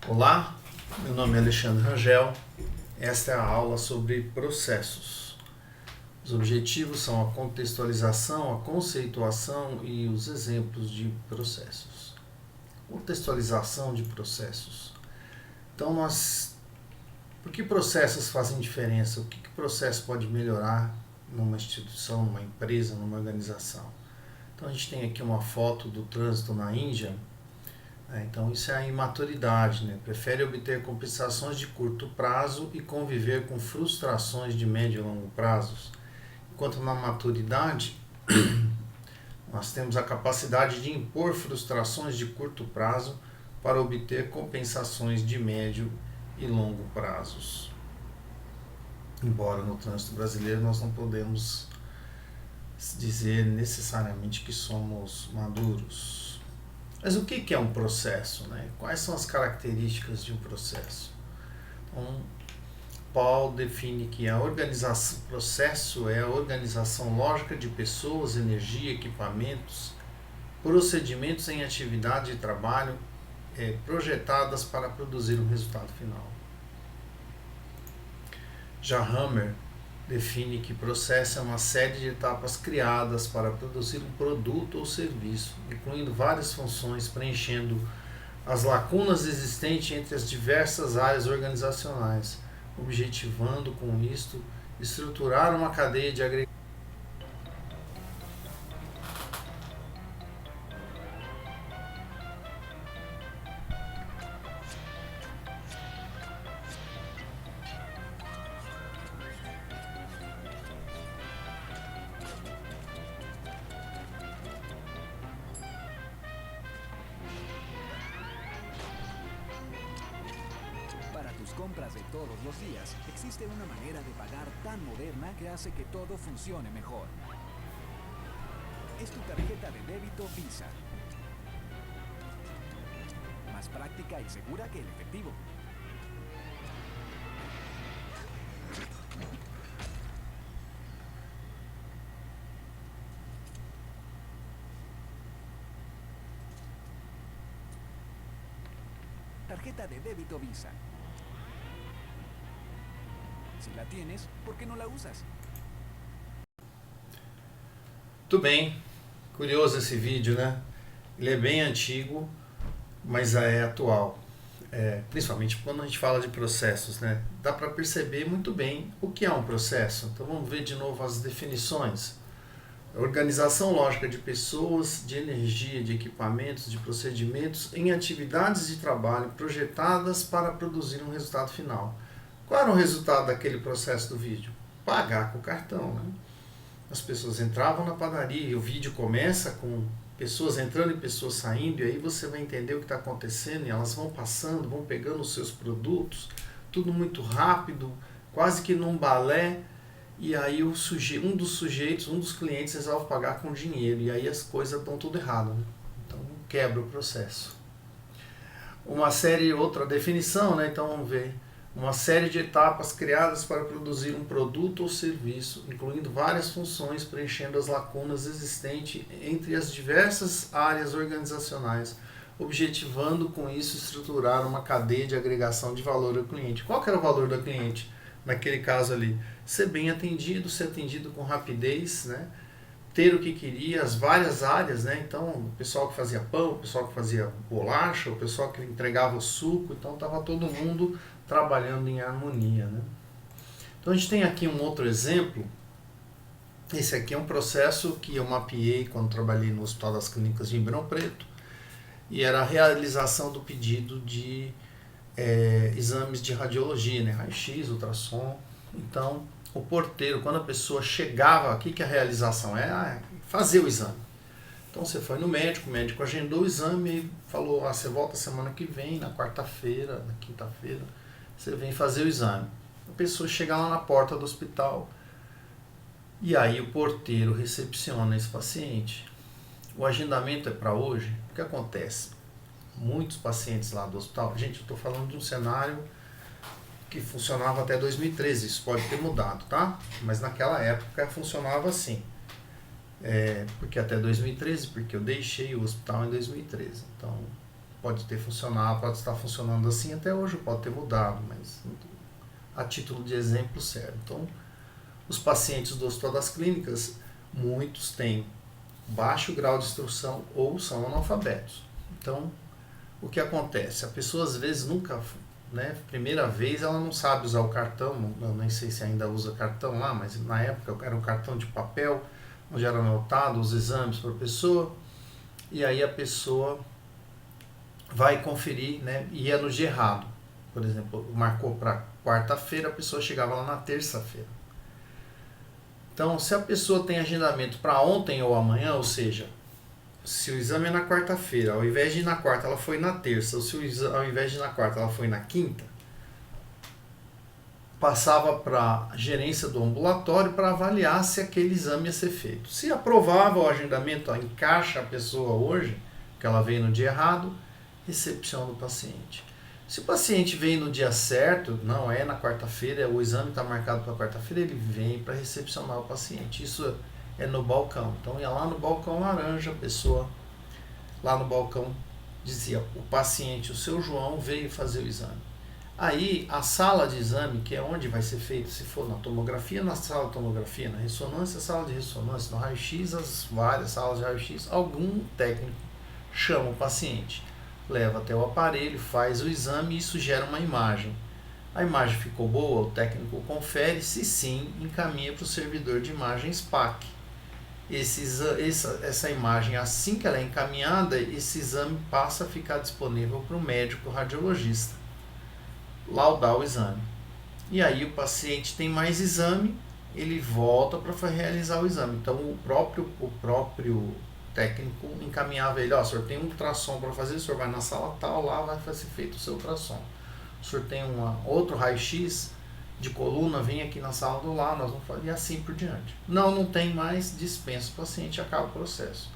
Olá, meu nome é Alexandre Rangel. Esta é a aula sobre processos. Os objetivos são a contextualização, a conceituação e os exemplos de processos. Contextualização de processos. Então, por que processos fazem diferença? O que processo pode melhorar numa instituição, numa empresa, numa organização? Então, a gente tem aqui uma foto do trânsito na Índia. Então isso é a imaturidade, né? Prefere obter compensações de curto prazo e conviver com frustrações de médio e longo prazos. Enquanto na maturidade, nós temos a capacidade de impor frustrações de curto prazo para obter compensações de médio e longo prazos. Embora no trânsito brasileiro nós não podemos dizer necessariamente que somos maduros. Mas o que é um processo, né? Quais são as características de um processo? Então, Paul define que processo é a organização lógica de pessoas, energia, equipamentos, procedimentos em atividade de trabalho projetadas para produzir um resultado final. Já Hammer define que processo é uma série de etapas criadas para produzir um produto ou serviço, incluindo várias funções, preenchendo as lacunas existentes entre as diversas áreas organizacionais, objetivando com isto estruturar uma cadeia de agregação. Compras de todos los días, existe una manera de pagar tan moderna que hace que todo funcione mejor. Es tu tarjeta de débito Visa. Más práctica y segura que el efectivo. Tarjeta de débito Visa. Si la tienes, ¿por qué no la usas? Muito bem, curioso esse vídeo, né? Ele é bem antigo, mas é atual. Principalmente quando a gente fala de processos, né? Dá para perceber muito bem o que é um processo. Então vamos ver de novo as definições. Organização lógica de pessoas, de energia, de equipamentos, de procedimentos em atividades de trabalho projetadas para produzir um resultado final. Qual era o resultado daquele processo do vídeo? Pagar com o cartão, né? As pessoas entravam na padaria e o vídeo começa com pessoas entrando e pessoas saindo, e aí você vai entender o que está acontecendo, e elas vão passando, vão pegando os seus produtos, tudo muito rápido, quase que num balé, e aí um dos clientes resolve pagar com dinheiro, e aí as coisas dão tudo errado, né? Então quebra o processo. Outra definição, né? Então vamos ver. Uma série de etapas criadas para produzir um produto ou serviço, incluindo várias funções, preenchendo as lacunas existentes entre as diversas áreas organizacionais, objetivando com isso estruturar uma cadeia de agregação de valor ao cliente. Qual que era o valor do cliente naquele caso ali? Ser bem atendido, ser atendido com rapidez, né? Ter o que queria, as várias áreas, né? Então, o pessoal que fazia pão, o pessoal que fazia bolacha, o pessoal que entregava o suco, então estava todo mundo trabalhando em harmonia, né? Então a gente tem aqui um outro exemplo. Esse aqui é um processo que eu mapeei quando trabalhei no Hospital das Clínicas de Ribeirão Preto, e era a realização do pedido de exames de radiologia, né? Raio-X, ultrassom. Então o porteiro, quando a pessoa chegava, o que a realização é? Fazer o exame. Então você foi no médico, o médico agendou o exame e falou, você volta semana que vem, na quarta-feira, na quinta-feira, você vem fazer o exame. A pessoa chega lá na porta do hospital e aí o porteiro recepciona esse paciente. O agendamento é para hoje. O que acontece? Muitos pacientes lá do hospital, gente, eu estou falando de um cenário que funcionava até 2013, isso pode ter mudado, tá? Mas naquela época funcionava assim. Porque até 2013, porque eu deixei o hospital em 2013. Então, pode ter funcionado, pode estar funcionando assim até hoje, pode ter mudado, mas a título de exemplo serve. Então, os pacientes do Hospital das Clínicas, muitos têm baixo grau de instrução ou são analfabetos. Então, o que acontece? A pessoa às vezes nunca, né, primeira vez ela não sabe usar o cartão, eu nem sei se ainda usa cartão lá, mas na época era um cartão de papel, onde era anotado os exames para a pessoa, e aí a pessoa vai conferir, né, e ia no dia errado. Por exemplo, marcou para quarta-feira, a pessoa chegava lá na terça-feira. Então, se a pessoa tem agendamento para ontem ou amanhã, ou seja, se o exame é na quarta-feira, ao invés de ir na quarta, ela foi na terça, ou se ao invés de ir na quarta, ela foi na quinta, passava para a gerência do ambulatório para avaliar se aquele exame ia ser feito. Se aprovava o agendamento, encaixa a pessoa hoje, que ela veio no dia errado, recepção do paciente. Se o paciente vem no dia certo, não é na quarta-feira, o exame está marcado para quarta-feira, ele vem para recepcionar o paciente. Isso é no balcão. Então ia lá no balcão laranja, a pessoa lá no balcão dizia, o paciente, o seu João, veio fazer o exame. Aí a sala de exame, que é onde vai ser feito, se for na tomografia, na sala de tomografia, na ressonância, sala de ressonância, no raio-x, as várias salas de raio-x, algum técnico chama o paciente, leva até o aparelho, faz o exame e isso gera uma imagem. A imagem ficou boa, o técnico confere, se sim, encaminha para o servidor de imagens PAC. Essa imagem, assim que ela é encaminhada, esse exame passa a ficar disponível para o médico radiologista laudar o exame. E aí o paciente tem mais exame, ele volta para realizar o exame. Então o próprio técnico encaminhava ele, ó, o senhor tem um ultrassom para fazer, o senhor vai na sala tal, lá vai ser feito o seu ultrassom. O senhor tem outro raio-x de coluna, vem aqui na sala do lado, nós vamos fazer, e assim por diante. Não tem mais, dispensa o paciente, acaba o processo.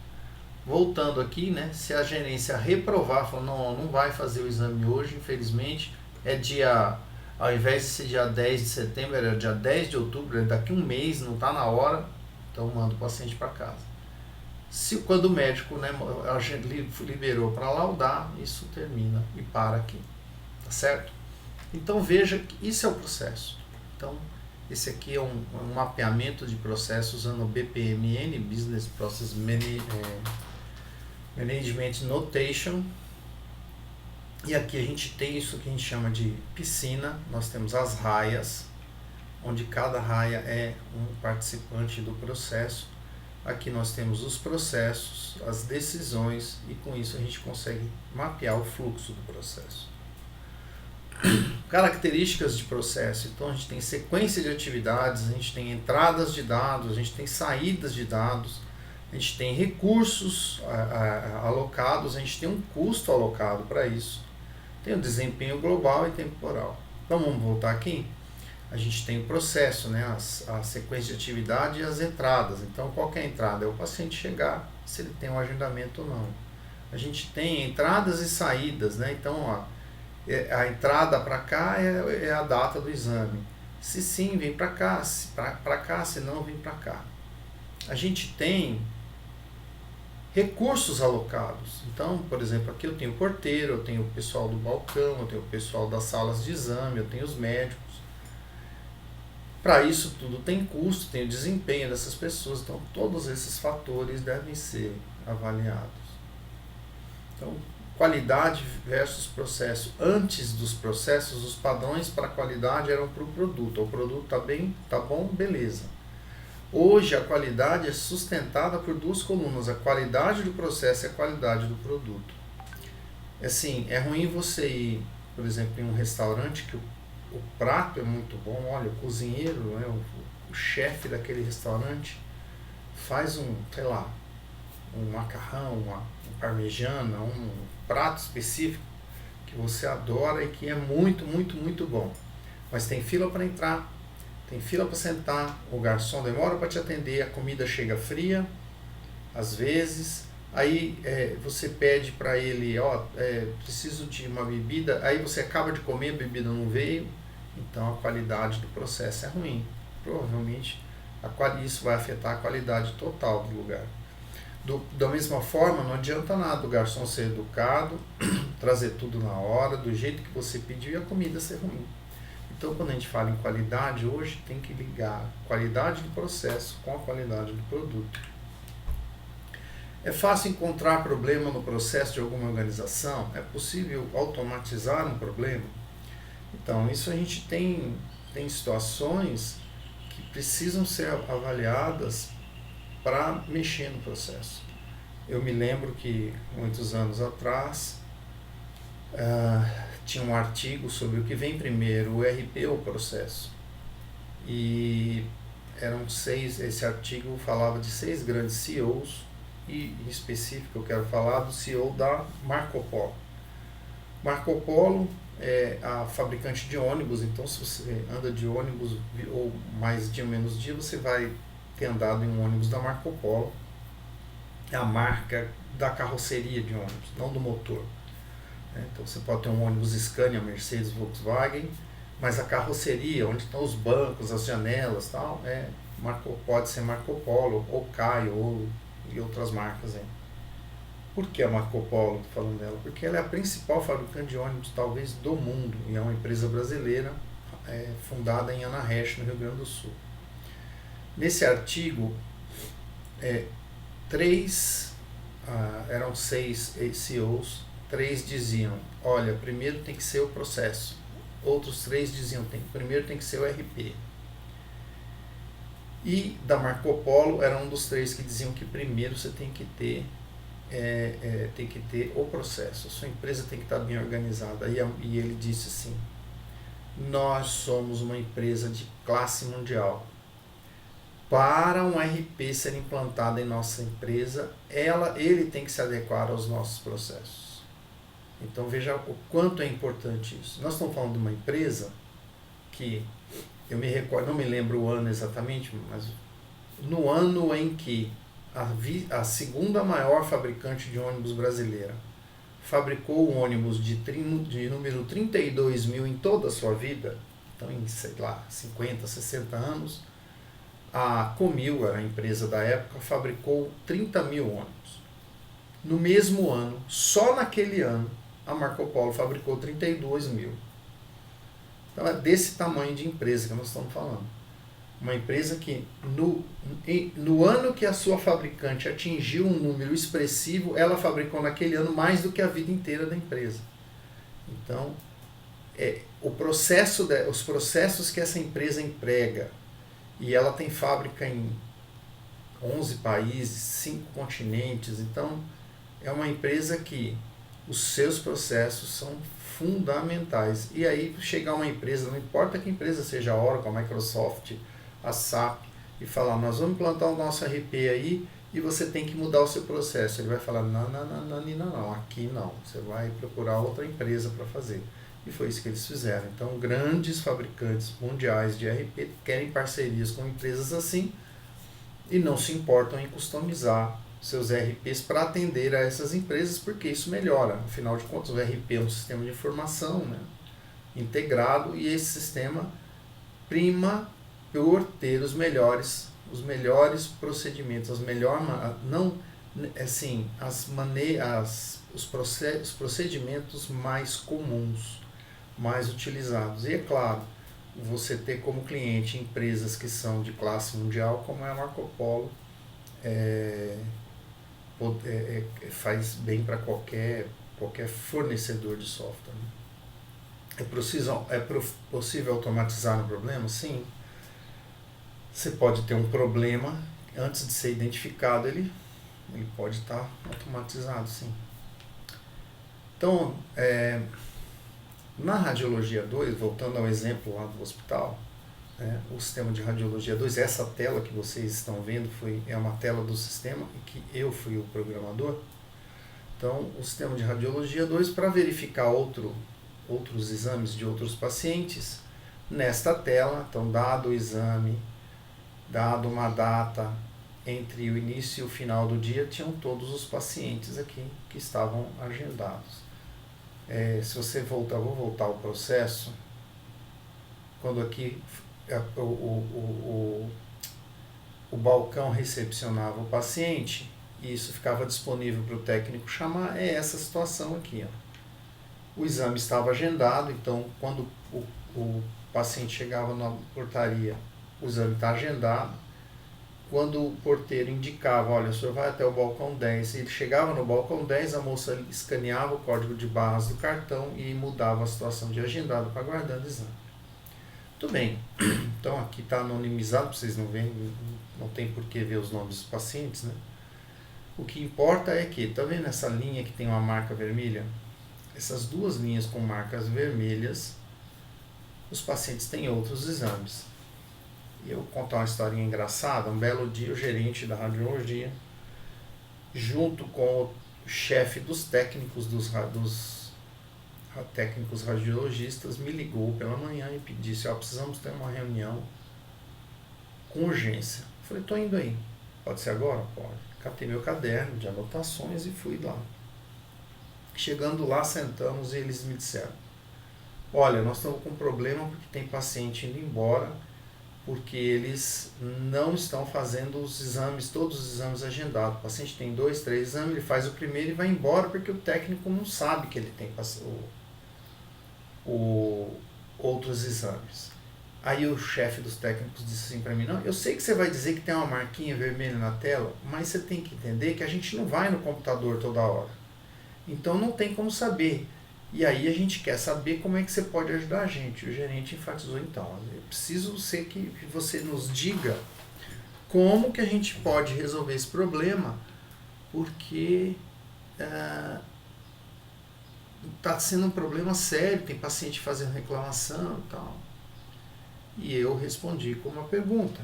Voltando aqui, né, se a gerência reprovar, falar, não vai fazer o exame hoje, infelizmente, ao invés de ser dia 10 de setembro, era dia 10 de outubro, daqui um mês, não está na hora, então manda o paciente para casa. Quando o médico, né, a gente liberou para laudar, isso termina e para aqui, tá certo? Então veja que isso é o processo. Então esse aqui é um mapeamento de processos usando o BPMN, Business Process Management Notation. E aqui a gente tem isso que a gente chama de piscina, nós temos as raias, onde cada raia é um participante do processo. Aqui nós temos os processos, as decisões, e com isso a gente consegue mapear o fluxo do processo. Características de processo, então a gente tem sequência de atividades, a gente tem entradas de dados, a gente tem saídas de dados, a gente tem recursos alocados, a gente tem um custo alocado para isso. Tem o desempenho global e temporal. Então vamos voltar aqui. A gente tem o processo, né, a sequência de atividade e as entradas. Então qual que é a entrada? É o paciente chegar, se ele tem um agendamento ou não. A gente tem entradas e saídas, né? Então a entrada para cá é a data do exame. Se sim, vem para cá, se não, vem para cá. A gente tem recursos alocados. Então, por exemplo, aqui eu tenho o porteiro, eu tenho o pessoal do balcão, eu tenho o pessoal das salas de exame, eu tenho os médicos. Para isso tudo tem custo, tem o desempenho dessas pessoas, então todos esses fatores devem ser avaliados. Então, qualidade versus processo. Antes dos processos, os padrões para qualidade eram para o produto. O produto está bem, tá bom, beleza. Hoje a qualidade é sustentada por duas colunas, a qualidade do processo e a qualidade do produto. Assim, é ruim você ir, por exemplo, em um restaurante que o prato é muito bom, olha, o cozinheiro, né, o chefe daquele restaurante faz um macarrão, uma parmegiana, um prato específico que você adora e que é muito, muito, muito bom. Mas tem fila para entrar, tem fila para sentar, o garçom demora para te atender, a comida chega fria, às vezes, aí você pede para ele, preciso de uma bebida, aí você acaba de comer, a bebida não veio, então a qualidade do processo é ruim. Provavelmente isso vai afetar a qualidade total do lugar. Da mesma forma, não adianta nada o garçom ser educado, trazer tudo na hora, do jeito que você pediu, e a comida ser ruim. Então, quando a gente fala em qualidade, hoje tem que ligar a qualidade do processo com a qualidade do produto. É fácil encontrar problema no processo de alguma organização? É possível automatizar um problema? Então, isso a gente tem situações que precisam ser avaliadas para mexer no processo. Eu me lembro que, muitos anos atrás, tinha um artigo sobre o que vem primeiro, o RP ou o processo. E esse artigo falava de 6 grandes CEOs, e em específico eu quero falar do CEO da Marco Polo. Marco Polo é a fabricante de ônibus, então se você anda de ônibus ou mais dia ou menos dia, você vai ter andado em um ônibus da Marco Polo. É a marca da carroceria de ônibus, não do motor. Então você pode ter um ônibus Scania, Mercedes, Volkswagen, mas a carroceria, onde estão os bancos, as janelas, tal, pode ser Marco Polo, ou Caio, e outras marcas. Por que a Marco Polo, estou falando dela? Porque ela é a principal fabricante de ônibus, talvez, do mundo, e é uma empresa brasileira fundada em Anahesh, no Rio Grande do Sul. Nesse artigo, eram 6 CEOs, 3 diziam, olha, primeiro tem que ser o processo. Outros 3 diziam, primeiro tem que ser o RP. E da Marco Polo, era um dos 3 que diziam que primeiro você tem que ter o processo. A sua empresa tem que estar bem organizada. E ele disse assim, nós somos uma empresa de classe mundial. Para um RP ser implantado em nossa empresa, ele tem que se adequar aos nossos processos. Então veja o quanto é importante isso. Nós estamos falando de uma empresa que, eu me recordo, não me lembro o ano exatamente, mas no ano em que a segunda maior fabricante de ônibus brasileira fabricou um ônibus de número 32 mil em toda a sua vida, então em, 50, 60 anos, a Comil, a empresa da época, fabricou 30 mil ônibus. No mesmo ano, só naquele ano, a Marco Polo fabricou 32 mil. Então é desse tamanho de empresa que nós estamos falando. Uma empresa que no ano que a sua fabricante atingiu um número expressivo, ela fabricou naquele ano mais do que a vida inteira da empresa. Então, os processos que essa empresa emprega, e ela tem fábrica em 11 países, 5 continentes, então é uma empresa que os seus processos são fundamentais. E aí chegar uma empresa, não importa que empresa seja, a Oracle, a Microsoft, a SAP, e falar, nós vamos implantar o nosso RP aí e você tem que mudar o seu processo. Ele vai falar, não, aqui não, você vai procurar outra empresa para fazer. E foi isso que eles fizeram. Então, grandes fabricantes mundiais de RP querem parcerias com empresas assim e não se importam em customizar seus RPs para atender a essas empresas, porque isso melhora. Afinal de contas, o RP é um sistema de informação, né, integrado, e esse sistema prima por ter os melhores procedimentos, os procedimentos mais comuns, mais utilizados. E é claro, você ter como cliente empresas que são de classe mundial, como é a Marco Polo, faz bem para qualquer fornecedor de software. É possível automatizar um problema? Sim. Você pode ter um problema, antes de ser identificado, ele pode estar automatizado, sim. Então, na Radiologia 2, voltando ao exemplo lá do hospital, o sistema de Radiologia 2, essa tela que vocês estão vendo é uma tela do sistema em que eu fui o programador. Então, o sistema de Radiologia 2, para verificar outros exames de outros pacientes, nesta tela, então, dado o exame, dado uma data entre o início e o final do dia, tinham todos os pacientes aqui que estavam agendados. Se você vou voltar ao processo, quando aqui o balcão recepcionava o paciente, e isso ficava disponível para o técnico chamar, é essa situação aqui. Ó. O exame estava agendado, então quando o paciente chegava na portaria, o exame está agendado. Quando o porteiro indicava, olha, o senhor vai até o balcão 10, ele chegava no balcão 10, a moça escaneava o código de barras do cartão e mudava a situação de agendado para aguardando o exame. Muito bem, então aqui está anonimizado, vocês não veem, não tem por que ver os nomes dos pacientes, né? O que importa é que, tá vendo essa linha que tem uma marca vermelha? Essas duas linhas com marcas vermelhas, os pacientes têm outros exames. E eu vou contar uma historinha engraçada. Um belo dia, o gerente da radiologia, junto com o chefe dos técnicos, técnicos radiologistas, me ligou pela manhã e disse, precisamos ter uma reunião com urgência. Eu falei, estou indo aí. Pode ser agora? Pode. Catei meu caderno de anotações e fui lá. Chegando lá, sentamos e eles me disseram, olha, nós estamos com um problema porque tem paciente indo embora, porque eles não estão fazendo os exames, todos os exames agendados. O paciente tem 2, 3 exames, ele faz o primeiro e vai embora porque o técnico não sabe que ele tem outros exames. Aí o chefe dos técnicos disse assim para mim, não, eu sei que você vai dizer que tem uma marquinha vermelha na tela, mas você tem que entender que a gente não vai no computador toda hora. Então não tem como saber. E aí a gente quer saber como é que você pode ajudar a gente. O gerente enfatizou, então, eu preciso que você nos diga como que a gente pode resolver esse problema, porque está sendo um problema sério, tem paciente fazendo reclamação e tal. E eu respondi com uma pergunta.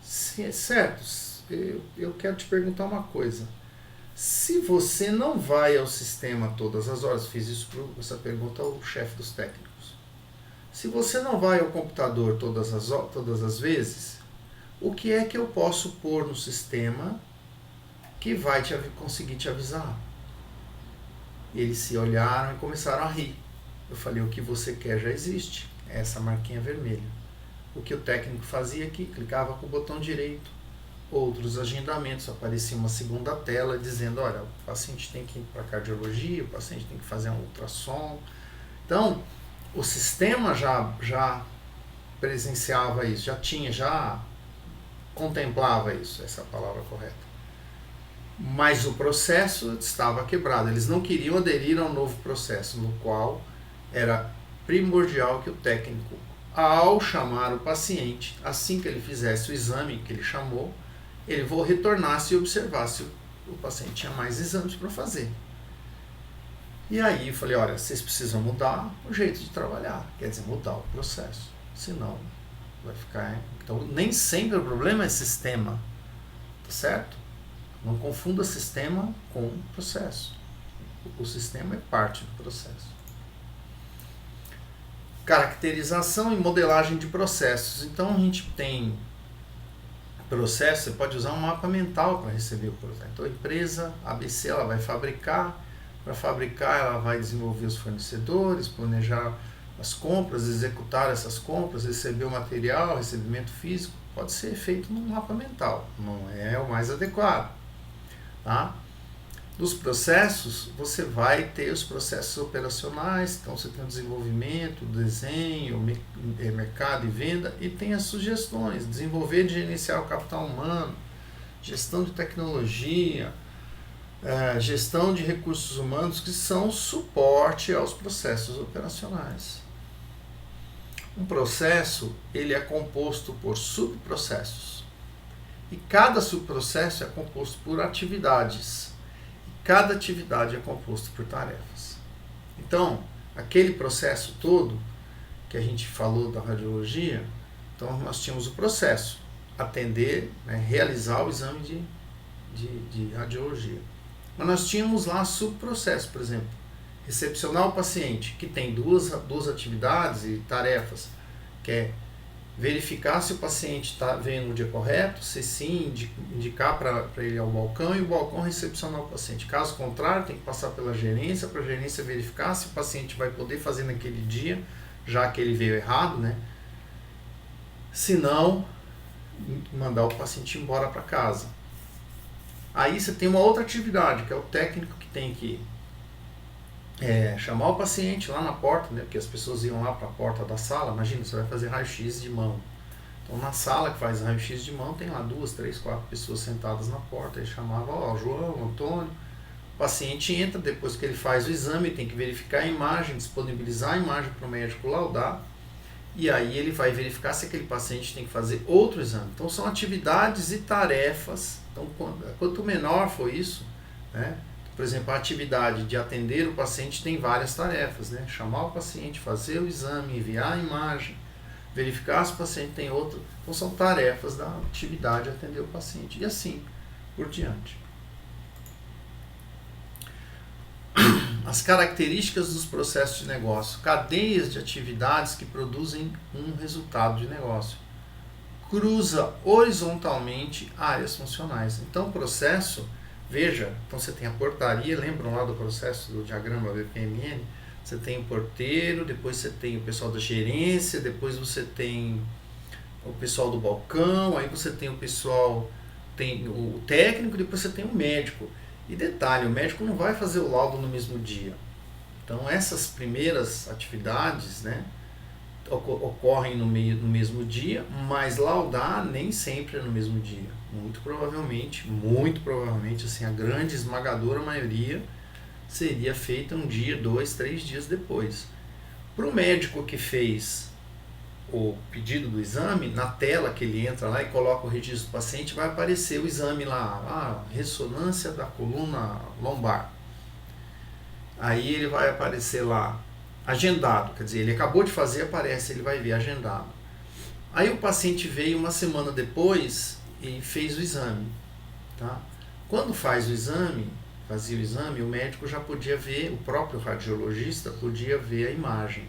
Certo, eu quero te perguntar uma coisa. Se você não vai ao sistema todas as horas, fiz essa pergunta ao chefe dos técnicos. Se você não vai ao computador todas as vezes, o que é que eu posso pôr no sistema que vai conseguir te avisar? Eles se olharam e começaram a rir. Eu falei, o que você quer já existe, é essa marquinha vermelha. O que o técnico fazia aqui, clicava com o botão direito, outros agendamentos, aparecia uma segunda tela dizendo, olha, o paciente tem que ir para cardiologia, o paciente tem que fazer um ultrassom. Então, o sistema já presenciava isso, já contemplava isso, essa é a palavra correta. Mas o processo estava quebrado, eles não queriam aderir ao novo processo, no qual era primordial que o técnico, ao chamar o paciente, assim que ele fizesse o exame que ele chamou, ele retornasse e observasse se o paciente tinha mais exames para fazer. E aí eu falei, olha, vocês precisam mudar o jeito de trabalhar, quer dizer, mudar o processo, senão vai ficar... Então, nem sempre o problema é sistema, tá certo? Não confunda sistema com processo. O sistema é parte do processo. Caracterização e modelagem de processos. Então, a gente tem processo, você pode usar um mapa mental para receber o processo. Então a empresa ABC ela vai fabricar, para fabricar ela vai desenvolver os fornecedores, planejar as compras, executar essas compras, receber o material, recebimento físico, pode ser feito num mapa mental, não é o mais adequado. Tá? Dos processos, você vai ter os processos operacionais, então você tem o desenvolvimento, o desenho, mercado e venda, e tem as sugestões, desenvolver e gerenciar o capital humano, gestão de tecnologia, gestão de recursos humanos, que são suporte aos processos operacionais. Um processo, ele é composto por subprocessos, e cada subprocesso é composto por atividades. Cada atividade é composta por tarefas. Então, aquele processo todo que a gente falou da radiologia, então nós tínhamos o processo, atender, realizar o exame de radiologia. Mas nós tínhamos lá subprocesso, por exemplo, recepcionar o paciente, que tem duas atividades e tarefas, que é verificar se o paciente veio no dia correto, se sim, indicar para ele ir ao balcão e o balcão recepcionar o paciente. Caso contrário, tem que passar pela gerência, para a gerência verificar se o paciente vai poder fazer naquele dia, já que ele veio errado, né? Se não, mandar o paciente embora para casa. Aí você tem uma outra atividade, que é o técnico que tem que chamar o paciente lá na porta, né? Porque as pessoas iam lá para a porta da sala. Imagina, você vai fazer raio-x de mão. Então na sala que faz raio-x de mão tem lá 2, 3, 4 pessoas sentadas na porta. Aí chamava, ó, João, Antônio. O paciente entra, depois que ele faz o exame, tem que verificar a imagem, disponibilizar a imagem para o médico laudar. E aí ele vai verificar se aquele paciente tem que fazer outro exame. Então são atividades e tarefas. Então quanto menor for isso, né? Por exemplo, a atividade de atender o paciente tem várias tarefas, né? Chamar o paciente, fazer o exame, enviar a imagem, verificar se o paciente tem outro. Então são tarefas da atividade de atender o paciente. E assim por diante. As características dos processos de negócio. Cadeias de atividades que produzem um resultado de negócio. Cruza horizontalmente áreas funcionais. Então o processo... Veja, então você tem a portaria, lembram lá do processo do diagrama BPMN? Você tem o porteiro, depois você tem o pessoal da gerência, depois você tem o pessoal do balcão, aí você tem o pessoal, tem o técnico, depois você tem o médico. E detalhe, o médico não vai fazer o laudo no mesmo dia. Então essas primeiras atividades, né, ocorrem no mesmo dia, mas laudar nem sempre é no mesmo dia. Muito provavelmente, assim, a grande esmagadora maioria seria feita um dia, 2, 3 dias depois. Para o médico que fez o pedido do exame, na tela que ele entra lá e coloca o registro do paciente, vai aparecer o exame lá, ressonância da coluna lombar. Aí ele vai aparecer lá, agendado, quer dizer, ele acabou de fazer, aparece, ele vai ver agendado. Aí o paciente veio uma semana depois e fez o exame, tá? Quando fazia o exame, o médico já podia ver, o próprio radiologista podia ver a imagem.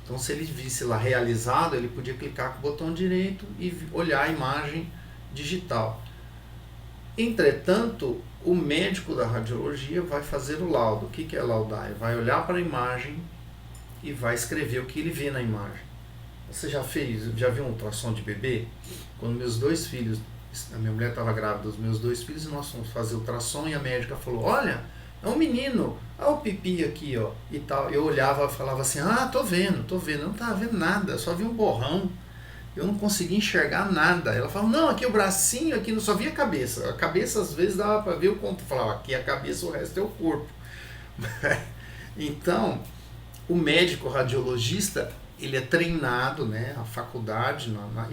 Então se ele visse lá realizado, ele podia clicar com o botão direito e olhar a imagem digital. Entretanto, o médico da radiologia vai fazer o laudo. O que é laudar? Ele vai olhar para a imagem e vai escrever o que ele vê na imagem. Você já viu um ultrassom de bebê? Quando meus 2 filhos, a minha mulher estava grávida dos meus 2 filhos, e nós fomos fazer ultrassom e a médica falou, olha, é um menino, olha o pipi aqui, ó, e tal. Eu olhava e falava assim, tô vendo, eu não estava vendo nada, só vi um borrão, eu não conseguia enxergar nada. Ela falava, não, aqui o bracinho, aqui não só via a cabeça às vezes dava para ver o conto, eu falava, aqui a cabeça, o resto é o corpo. Então, o médico radiologista, ele é treinado, né, a faculdade na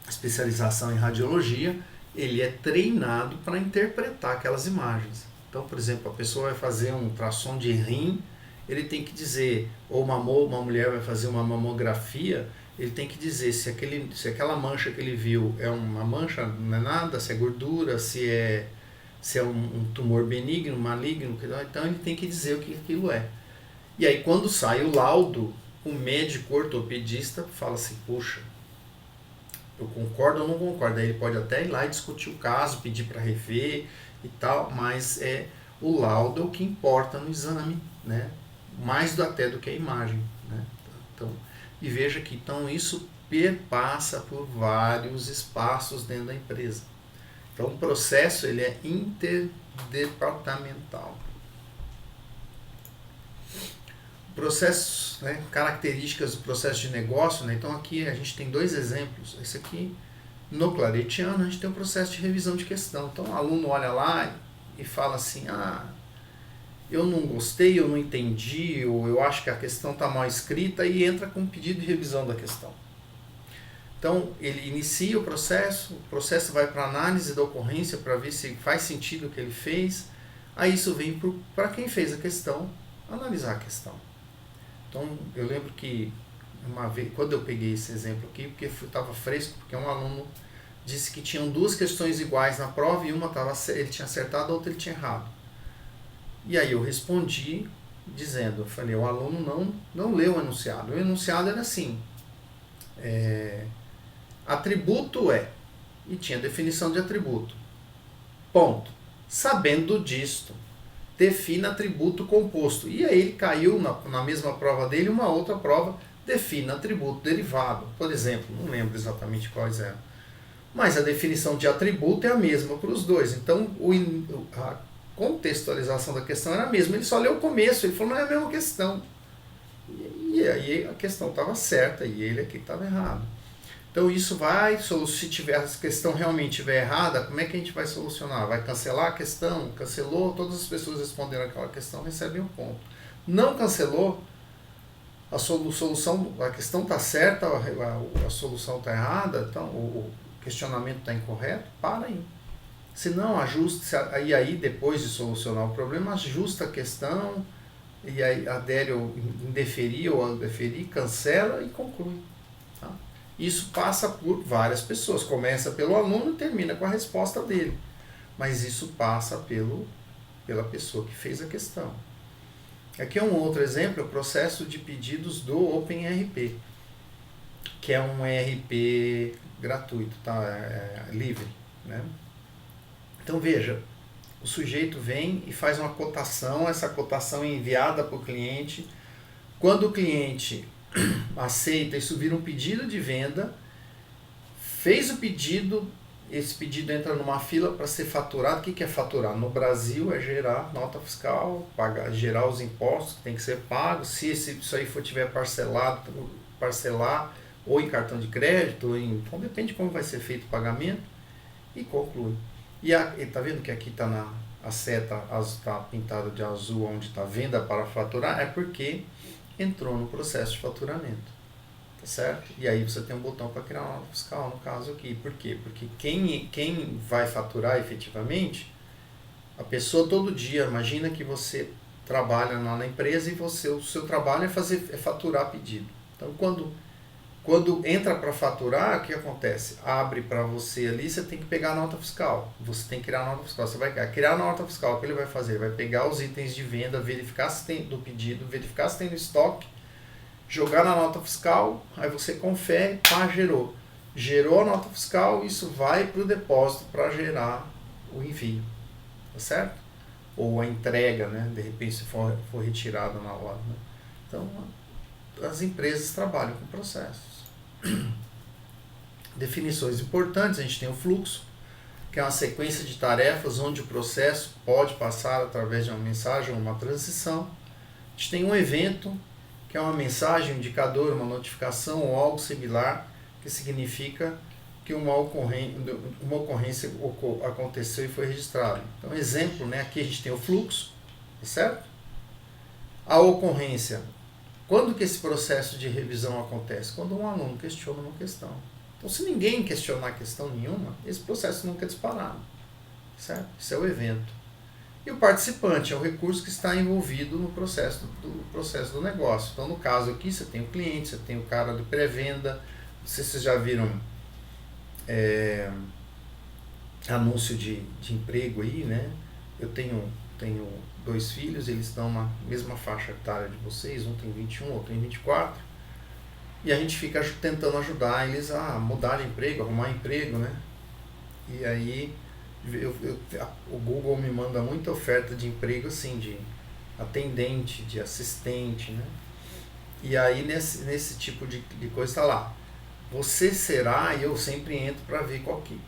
especialização em radiologia, ele é treinado para interpretar aquelas imagens. Então, por exemplo, a pessoa vai fazer um ultrassom de rim, ele tem que dizer, ou uma mulher vai fazer uma mamografia, ele tem que dizer se aquela mancha que ele viu é uma mancha, não é nada, se é gordura, se é um tumor benigno, maligno, então ele tem que dizer o que aquilo é. E aí quando sai o laudo, o médico ortopedista fala assim, puxa, eu concordo ou não concordo? Aí ele pode até ir lá e discutir o caso, pedir para rever e tal, mas o laudo é o que importa no exame, né? Mais até do que a imagem, né? Então, e veja que então isso perpassa por vários espaços dentro da empresa. Então o processo ele é interdepartamental. Processos, né, características do processo de negócio, né? Então aqui a gente tem 2 exemplos. Esse aqui, no claretiano, a gente tem um processo de revisão de questão. Então o aluno olha lá e fala assim, eu não gostei, eu não entendi, ou eu acho que a questão está mal escrita, e entra com um pedido de revisão da questão. Então ele inicia o processo vai para análise da ocorrência para ver se faz sentido o que ele fez, aí isso vem para quem fez a questão analisar a questão. Então eu lembro que uma vez, quando eu peguei esse exemplo aqui, porque estava fresco, porque um aluno disse que tinham 2 questões iguais na prova e uma ele tinha acertado, a outra ele tinha errado. E aí eu respondi dizendo, eu falei, o aluno não leu o enunciado. O enunciado era assim, atributo e tinha definição de atributo. Ponto. Sabendo disto, defina atributo composto. E aí ele caiu na mesma prova dele uma outra prova, defina atributo derivado. Por exemplo, não lembro exatamente quais eram. mas a definição de atributo é a mesma para os dois. Então, a contextualização da questão era a mesma. Ele só leu o começo, ele falou, não é a mesma questão. E aí a questão estava certa e ele aqui estava errado. Então isso vai, se tiver a questão realmente estiver errada, como é que a gente vai solucionar? Vai cancelar a questão? Cancelou, todas as pessoas responderam aquela questão, recebem um ponto. Não cancelou, a solução, a questão está certa, a solução está errada, então o questionamento está incorreto, para aí. Se não, ajuste, e aí depois de solucionar o problema, ajusta a questão, e aí adere ou indeferir ou indeferir, cancela e conclui. Tá? Isso passa por várias pessoas, começa pelo aluno e termina com a resposta dele. Mas isso passa pela pessoa que fez a questão. Aqui é um outro exemplo, é o processo de pedidos do OpenRP, que é um ERP gratuito, tá? Livre, né? Então veja, o sujeito vem e faz uma cotação, essa cotação é enviada para o cliente. Quando o cliente aceita, isso vira um pedido de venda, fez o pedido, esse pedido entra numa fila para ser faturado. O que é faturar? No Brasil é gerar nota fiscal, gerar os impostos que tem que ser pagos. Se isso aí tiver parcelar ou em cartão de crédito, então depende de como vai ser feito o pagamento, e conclui. E tá vendo que aqui está a seta está pintada de azul, onde está venda para faturar, é porque entrou no processo de faturamento, tá certo? E aí você tem um botão para criar uma nota fiscal, no caso aqui. Por quê? Porque quem vai faturar efetivamente, a pessoa todo dia, imagina que você trabalha lá na empresa e o seu trabalho é faturar pedido. Então quando entra para faturar, o que acontece? Abre para você ali, você tem que pegar a nota fiscal. Você tem que criar a nota fiscal. Você vai criar a nota fiscal. O que ele vai fazer? Ele vai pegar os itens de venda, verificar se tem do pedido, verificar se tem no estoque, jogar na nota fiscal, aí você confere, gerou. Gerou a nota fiscal, isso vai para o depósito para gerar o envio. Tá certo? Ou a entrega, né? De repente se for retirado na hora. Né? Então, as empresas trabalham com processos. Definições importantes, a gente tem o fluxo, que é uma sequência de tarefas onde o processo pode passar através de uma mensagem ou uma transição. A gente tem um evento, que é uma mensagem, um indicador, uma notificação ou algo similar, que significa que uma ocorrência aconteceu e foi registrada. Então, exemplo, né, aqui a gente tem o fluxo, certo? A ocorrência. Quando que esse processo de revisão acontece? Quando um aluno questiona uma questão. Então, se ninguém questionar questão nenhuma, esse processo nunca é disparado. Certo? Isso é o evento. E o participante é o recurso que está envolvido no processo do negócio. Então, no caso aqui, você tem o cliente, você tem o cara do pré-venda. Não sei se vocês já viram anúncio de emprego aí, né? Eu tenho 2 filhos, eles estão na mesma faixa etária de vocês, um tem 21, outro tem 24, e a gente fica tentando ajudar eles a mudar de emprego, arrumar emprego, né? E aí o Google me manda muita oferta de emprego assim, de atendente, de assistente, né? E aí nesse tipo de coisa está lá, você será, e eu sempre entro para ver qual que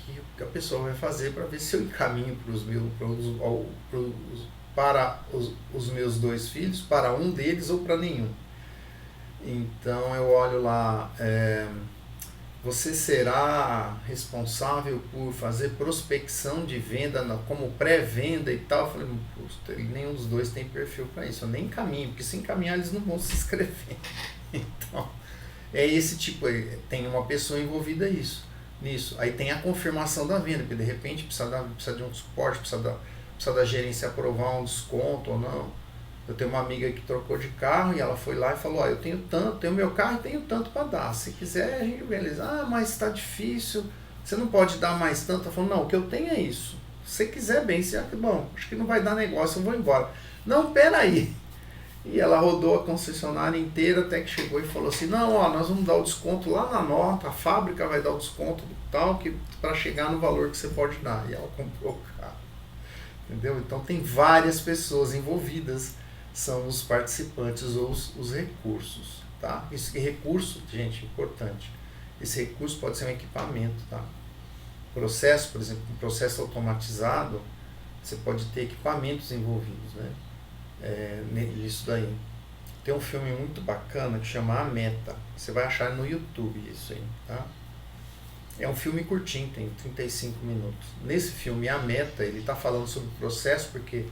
a pessoa vai fazer, para ver se eu encaminho para os meus 2 filhos, para um deles ou para nenhum. Então eu olho lá, você será responsável por fazer prospecção de venda como pré-venda e tal. Eu falei, nenhum dos 2 tem perfil para isso, eu nem encaminho, porque se encaminhar eles não vão se inscrever. Então, é esse tipo, tem uma pessoa envolvida nisso. Aí tem a confirmação da venda, porque de repente precisa de um suporte, precisa da gerência aprovar um desconto ou não. Eu tenho uma amiga que trocou de carro e ela foi lá e falou, eu tenho meu carro e tenho tanto para dar. Se quiser, a gente beleza. Mas está difícil, você não pode dar mais tanto. Ela falou, não, o que eu tenho é isso. Se você quiser bem, bom, acho que não vai dar negócio, eu vou embora. Não, peraí. E ela rodou a concessionária inteira até que chegou e falou assim, não, nós vamos dar o desconto lá na nota, a fábrica vai dar o desconto tal, para chegar no valor que você pode dar. E ela comprou o carro. Entendeu? Então tem várias pessoas envolvidas, são os participantes ou os recursos. Tá? Esse recurso, gente, importante. Esse recurso pode ser um equipamento. Tá? processo, por exemplo, um processo automatizado, você pode ter equipamentos envolvidos, né? Nisso daí. Tem um filme muito bacana que chama A Meta. Você vai achar no YouTube isso aí, tá? É um filme curtinho, tem 35 minutos. Nesse filme, A Meta, ele está falando sobre o processo, porque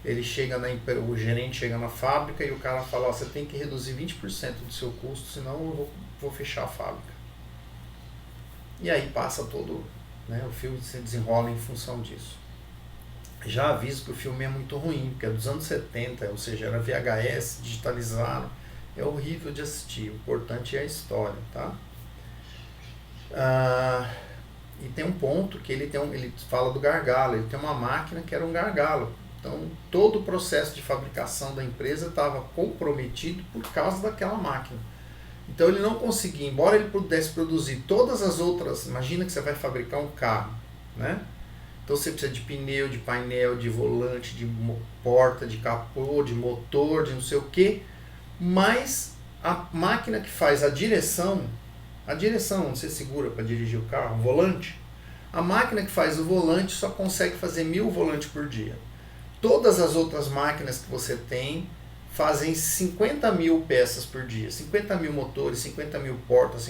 ele chega o gerente chega na fábrica e o cara fala, ó, você tem que reduzir 20% do seu custo, senão eu vou fechar a fábrica. E aí passa todo, né, o filme se desenrola em função disso. Já aviso que o filme é muito ruim, porque é dos anos 70, ou seja, era VHS, digitalizaram, é horrível de assistir, o importante é a história, tá? E tem um ponto que ele fala do gargalo, ele tem uma máquina que era um gargalo. Então, todo o processo de fabricação da empresa estava comprometido por causa daquela máquina. Então, ele não conseguia, embora ele pudesse produzir todas as outras, imagina que você vai fabricar um carro, né? Então, você precisa de pneu, de painel, de volante, de porta, de capô, de motor, de não sei o quê, mas a máquina que faz a direção onde você segura para dirigir o carro, o volante, a máquina que faz o volante só consegue fazer 1000 volantes por dia. Todas as outras máquinas que você tem fazem 50 mil peças por dia, 50 mil motores, 50 mil portas,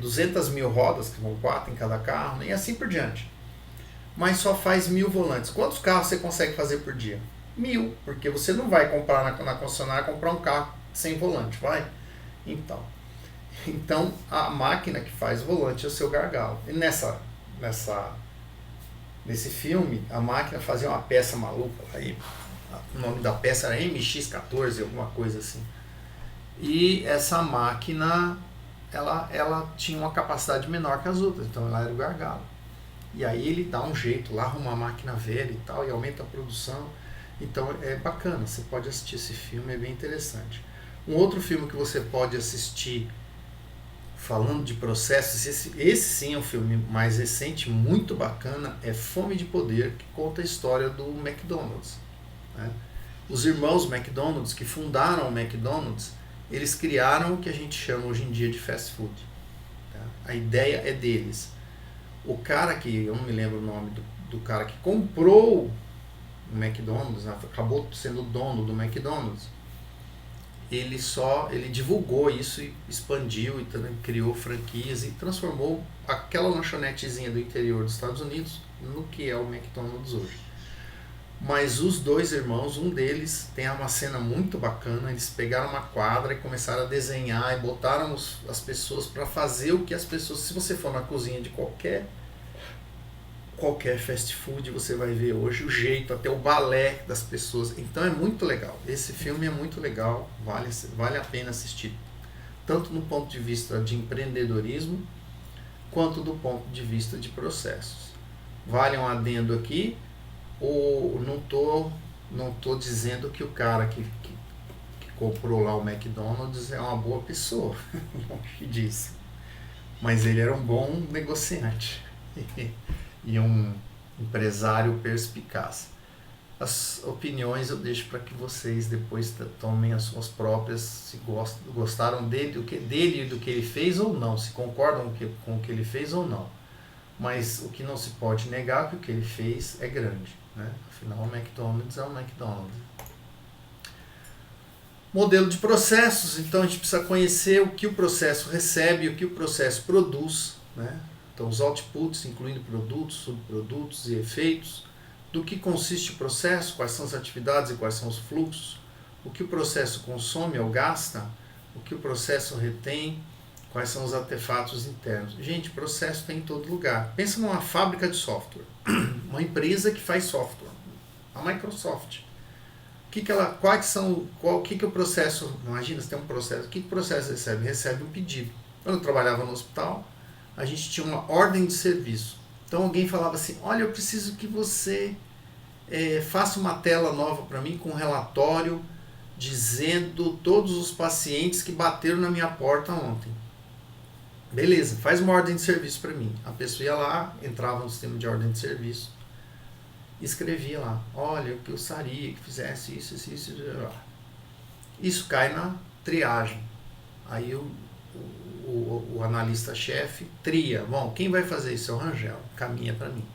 200 mil rodas, que vão 4 em cada carro, e assim por diante. Mas só faz 1000 volantes. Quantos carros você consegue fazer por dia? 1000, porque você não vai comprar na concessionária comprar um carro sem volante, vai? Então, a máquina que faz o volante é o seu gargalo. E nesse filme, a máquina fazia uma peça maluca, aí, o nome da peça era MX-14, alguma coisa assim. E essa máquina, ela tinha uma capacidade menor que as outras, então ela era o gargalo. E aí ele dá um jeito lá, arruma uma máquina velha e tal, e aumenta a produção. Então é bacana, você pode assistir esse filme, é bem interessante. Um outro filme que você pode assistir falando de processos, esse sim é um filme mais recente, muito bacana, é Fome de Poder, que conta a história do McDonald's, né? Os irmãos McDonald's, que fundaram o McDonald's, eles criaram o que a gente chama hoje em dia de fast food, tá? A ideia é deles. O cara que, eu não me lembro o nome do cara que comprou o McDonald's, né, acabou sendo dono do McDonald's, ele divulgou isso e expandiu e também criou franquias e transformou aquela lanchonetezinha do interior dos Estados Unidos no que é o McDonald's hoje. Mas os dois irmãos, um deles tem uma cena muito bacana, eles pegaram uma quadra e começaram a desenhar e botaram as pessoas para fazer o que as pessoas, se você for na cozinha de qualquer fast food, você vai ver hoje o jeito, até o balé das pessoas. Então é muito legal. Esse filme é muito legal, vale a pena assistir. Tanto no ponto de vista de empreendedorismo, quanto do ponto de vista de processos. Vale um adendo aqui, não tô dizendo que o cara que comprou lá o McDonald's é uma boa pessoa, longe disso. Mas ele era um bom negociante. E um empresário perspicaz. As opiniões eu deixo para que vocês depois tomem as suas próprias, se gostaram dele e do que ele fez ou não, se concordam com o que ele fez ou não. Mas o que não se pode negar é que o que ele fez é grande, né? Afinal, o McDonald's é o McDonald's. Modelo de processos, então a gente precisa conhecer o que o processo recebe e o que o processo produz, né? Então, os outputs, incluindo produtos, subprodutos e efeitos, do que consiste o processo, quais são as atividades e quais são os fluxos, o que o processo consome ou gasta, o que o processo retém, quais são os artefatos internos. Gente, processo tem em todo lugar. Pensa numa fábrica de software, uma empresa que faz software, a Microsoft. O que o processo, imagina, você tem um processo, o que o processo recebe? Recebe um pedido. Quando eu trabalhava no hospital, a gente tinha uma ordem de serviço. Então alguém falava assim, olha, eu preciso que você faça uma tela nova para mim com um relatório dizendo todos os pacientes que bateram na minha porta ontem. Beleza, faz uma ordem de serviço para mim. A pessoa ia lá, entrava no sistema de ordem de serviço, escrevia lá, olha, eu gostaria que fizesse isso. Isso cai na triagem. Aí o o analista-chefe tria, bom, quem vai fazer isso é o Rangel, encaminha para mim,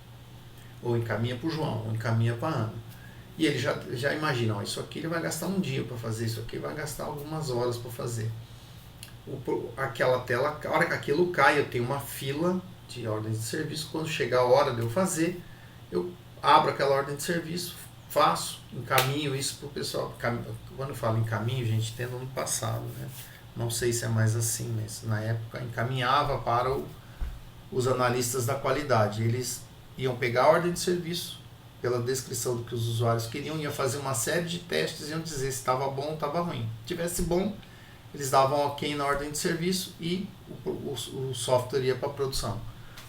ou encaminha para o João, ou encaminha para a Ana. E ele já imagina, ó, isso aqui ele vai gastar um dia para fazer, isso aqui vai gastar algumas horas para fazer. Aquela tela, a hora que aquilo cai, eu tenho uma fila de ordens de serviço, quando chegar a hora de eu fazer, eu abro aquela ordem de serviço, faço, encaminho isso para o pessoal. Quando eu falo encaminho, gente, entendo no passado, né? Não sei se é mais assim, mas na época encaminhava para os analistas da qualidade. Eles iam pegar a ordem de serviço, pela descrição do que os usuários queriam, iam fazer uma série de testes e iam dizer se estava bom ou estava ruim. Se tivesse bom, eles davam ok na ordem de serviço e o software ia para a produção.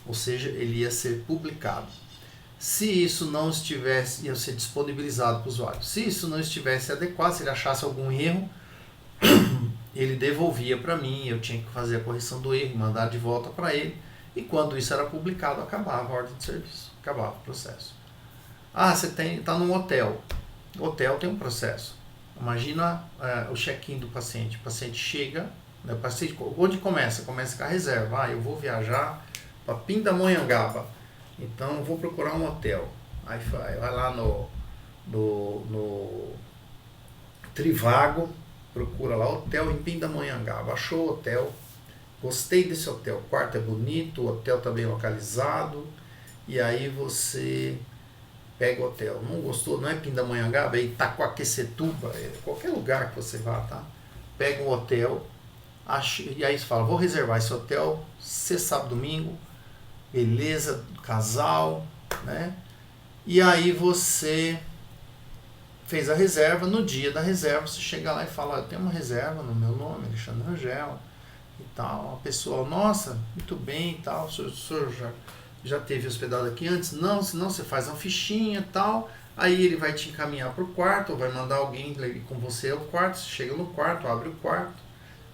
Ou seja, ele ia ser publicado. Se isso não estivesse, ia ser disponibilizado para o usuário. Se isso não estivesse adequado, se ele achasse algum erro, ele devolvia para mim, eu tinha que fazer a correção do erro, mandar de volta para ele, e quando isso era publicado, acabava a ordem de serviço, acabava o processo. Ah, você está num hotel. O hotel tem um processo. Imagina o check-in do paciente. O paciente chega, né, o paciente, onde começa? Começa com a reserva. Ah, eu vou viajar para Pindamonhangaba. Então, eu vou procurar um hotel. Aí vai lá no Trivago, procura lá hotel em Pindamonhangaba. Achou o hotel. Gostei desse hotel. O quarto é bonito, o hotel está bem localizado. E aí você pega o hotel. Não gostou? Não é Pindamonhangaba, é Itacoaquecetuba, é qualquer lugar que você vá, tá? Pega um hotel, e aí você fala, vou reservar esse hotel sexta, sábado, domingo, beleza, casal, né? E aí você fez a reserva, no dia da reserva você chega lá e fala, eu tenho uma reserva no meu nome, Alexandre Rangel, e tal. A pessoa, nossa, muito bem e tal, o senhor já teve hospedado aqui antes? Não, senão você faz uma fichinha e tal, aí ele vai te encaminhar para o quarto, ou vai mandar alguém ir com você ao quarto, você chega no quarto, abre o quarto,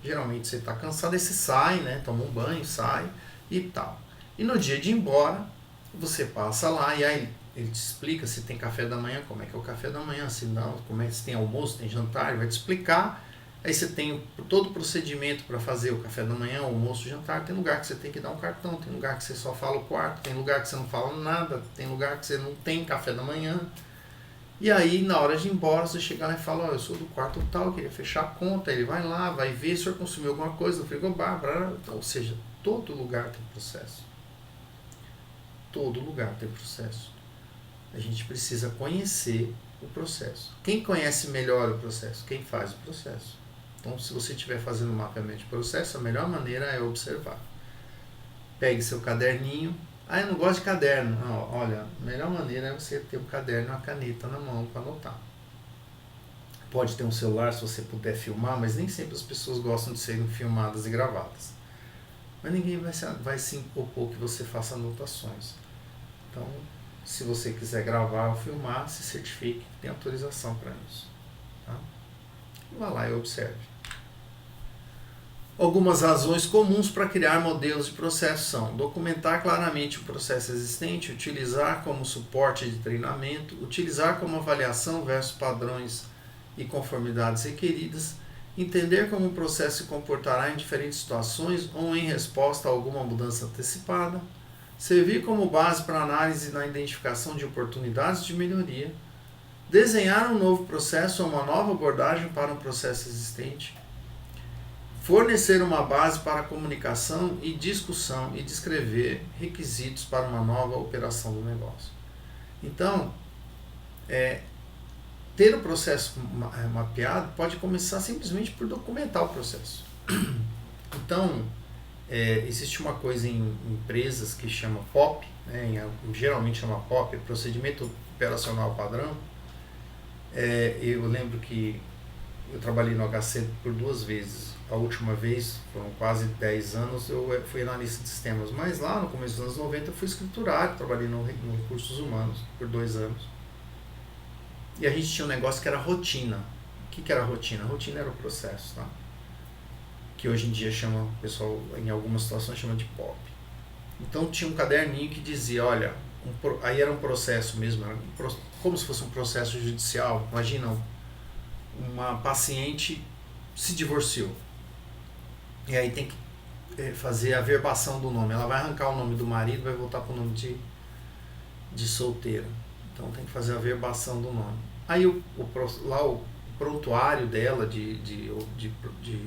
geralmente você está cansado, aí você sai, né, toma um banho, sai e tal. E no dia de ir embora, você passa lá e aí ele te explica se tem café da manhã, como é que é o café da manhã, se não, como é que se tem almoço, tem jantar, ele vai te explicar. Aí você tem todo o procedimento para fazer o café da manhã, o almoço, o jantar. Tem lugar que você tem que dar um cartão, tem lugar que você só fala o quarto, tem lugar que você não fala nada, tem lugar que você não tem café da manhã. E aí, na hora de ir embora, você chega lá e fala, eu sou do quarto tal, eu queria fechar a conta. Ele vai lá, vai ver se o senhor consumiu alguma coisa no frigobar. Ou seja, todo lugar tem processo. Todo lugar tem processo. A gente precisa conhecer o processo. Quem conhece melhor o processo? Quem faz o processo. Então, se você estiver fazendo um mapeamento de processo, a melhor maneira é observar. Pegue seu caderninho. Ah, eu não gosto de caderno. Não, olha, a melhor maneira é você ter um caderno e uma caneta na mão para anotar. Pode ter um celular se você puder filmar, mas nem sempre as pessoas gostam de serem filmadas e gravadas. Mas ninguém vai se opor que você faça anotações. Então, se você quiser gravar ou filmar, se certifique que tem autorização para isso. Tá? Vá lá e observe. Algumas razões comuns para criar modelos de processo são documentar claramente o processo existente, utilizar como suporte de treinamento, utilizar como avaliação versus padrões e conformidades requeridas, entender como o processo se comportará em diferentes situações ou em resposta a alguma mudança antecipada, servir como base para análise na identificação de oportunidades de melhoria, desenhar um novo processo ou uma nova abordagem para um processo existente, fornecer uma base para comunicação e discussão e descrever requisitos para uma nova operação do negócio. Então, ter o processo mapeado pode começar simplesmente por documentar o processo. Então, existe uma coisa em empresas que chama POP, né, geralmente chama POP, Procedimento Operacional Padrão. Eu lembro que eu trabalhei no HC por 2 vezes. A última vez, foram quase 10 anos, eu fui analista de sistemas. Mas lá no começo dos anos 90 eu fui escriturário, trabalhei no Recursos Humanos por 2 anos. E a gente tinha um negócio que era rotina. O que era rotina? A rotina era o processo, tá? Que hoje em dia chama, o pessoal em algumas situações chama de POP. Então tinha um caderninho que dizia, olha, aí era um processo mesmo, era como se fosse um processo judicial. Imagina, uma paciente se divorciou. E aí tem que fazer a verbação do nome. Ela vai arrancar o nome do marido, vai voltar para o nome de solteira. Então tem que fazer a verbação do nome. Aí lá o prontuário dela de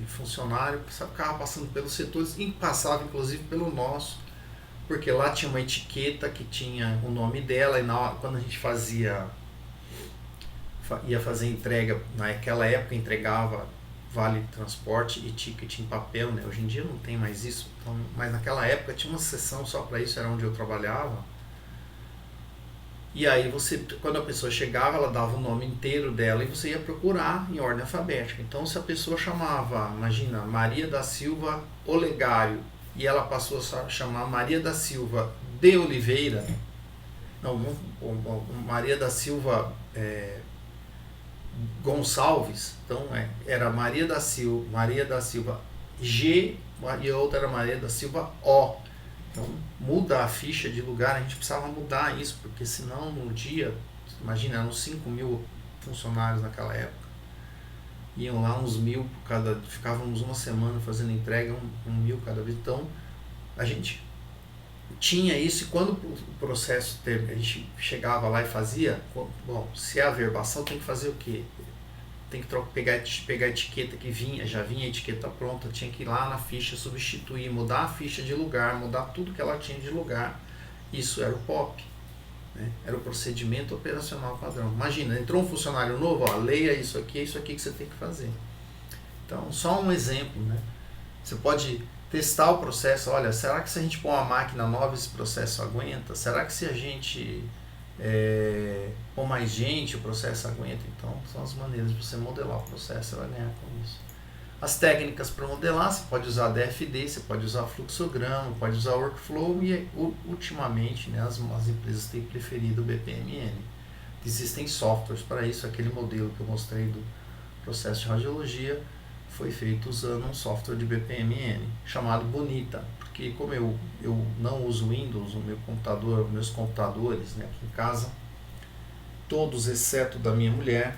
funcionário ficava passando pelos setores e passava inclusive pelo nosso, porque lá tinha uma etiqueta que tinha o nome dela, e quando a gente ia fazer entrega, naquela época entregava vale transporte e ticket em papel, né? Hoje em dia não tem mais isso, então, mas naquela época tinha uma seção só para isso, era onde eu trabalhava. E aí quando a pessoa chegava, ela dava o nome inteiro dela e você ia procurar em ordem alfabética. Então se a pessoa chamava, imagina, Maria da Silva Olegário, e ela passou a chamar Maria da Silva de Oliveira, não, Maria da Silva Gonçalves, então era Maria da Silva G, e a outra era Maria da Silva O. Então muda a ficha de lugar, a gente precisava mudar isso, porque senão no dia, imagina, eram 5 mil funcionários naquela época, iam lá uns 1.000 por cada, ficávamos uma semana fazendo entrega, 1.000 cada vez. Então a gente tinha isso, e quando o processo a gente chegava lá e fazia, bom, se é a verbação, tem que fazer o quê? Tem que pegar a etiqueta que já vinha a etiqueta pronta, tinha que ir lá na ficha, substituir, mudar a ficha de lugar, mudar tudo que ela tinha de lugar. Isso era o POP, né? Era o procedimento operacional padrão. Imagina, entrou um funcionário novo, leia isso aqui, é isso aqui que você tem que fazer. Então, só um exemplo, né? Você pode testar o processo, olha, será que se a gente pôr uma máquina nova esse processo aguenta? Será que se a gente pôr mais gente o processo aguenta? Então são as maneiras de você modelar o processo, você vai ganhar com isso. As técnicas para modelar, você pode usar DFD, você pode usar fluxograma, pode usar workflow, e ultimamente, né, as empresas têm preferido o BPMN. Existem softwares para isso, aquele modelo que eu mostrei do processo de radiologia foi feito usando um software de BPMN chamado Bonita, porque como eu não uso Windows, meus computadores, né, aqui em casa, todos exceto da minha mulher